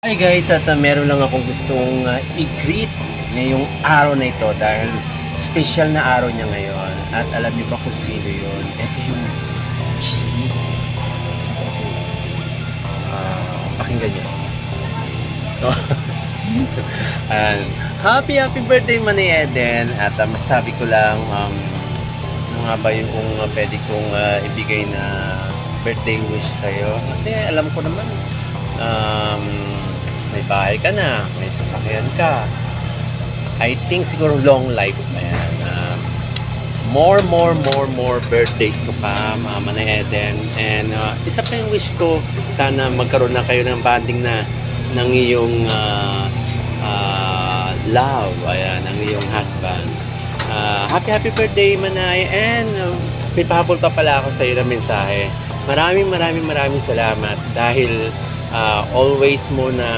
Hi guys, at meron lang akong gustong i-greet ngayong araw na ito dahil special na araw niya ngayon. At alam niyo ba kung sino yun? Ito yung chismis. Pakinggan niyo. Ayan. Happy birthday Manay Eden. At masabi ko lang, ano nga ba yung kung pwede kong ibigay na birthday wish sa'yo? Kasi alam ko naman, may bahay ka na, may sasakyan ka. I think siguro long life. Ayan. More birthdays to come, Manay Eden. And isa pa yung wish ko, sana magkaroon na kayo ng bonding na ng iyong love. Ayan, ng iyong husband. Happy birthday Manay. And may pahabol pa pala ako sa iyo ng mensahe. Maraming salamat dahil always mo na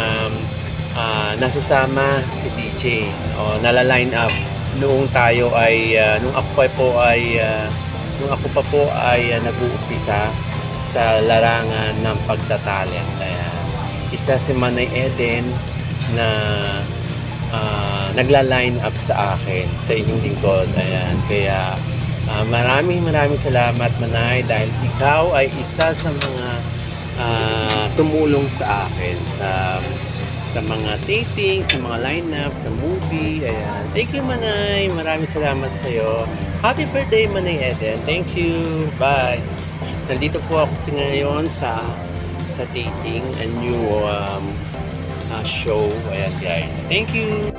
nasasama si DJ o nala-line up noong tayo ay nung ako pa po ay nag-uumpisa sa larangan ng pagtatalent. Kaya isa si Manay Eden na nagla-line up sa akin, sa inyong lingkod. Ayan, kaya maraming salamat Manay dahil ikaw ay isa sa mga tumulong sa akin sa mga taping, sa mga lineup, sa movie. Ayan. Thank you Manay. Maraming salamat sa iyo. Happy birthday Manay Eden. Thank you. Bye. Nandito po ako ngayon sa taping a new show. Ayan guys. Thank you.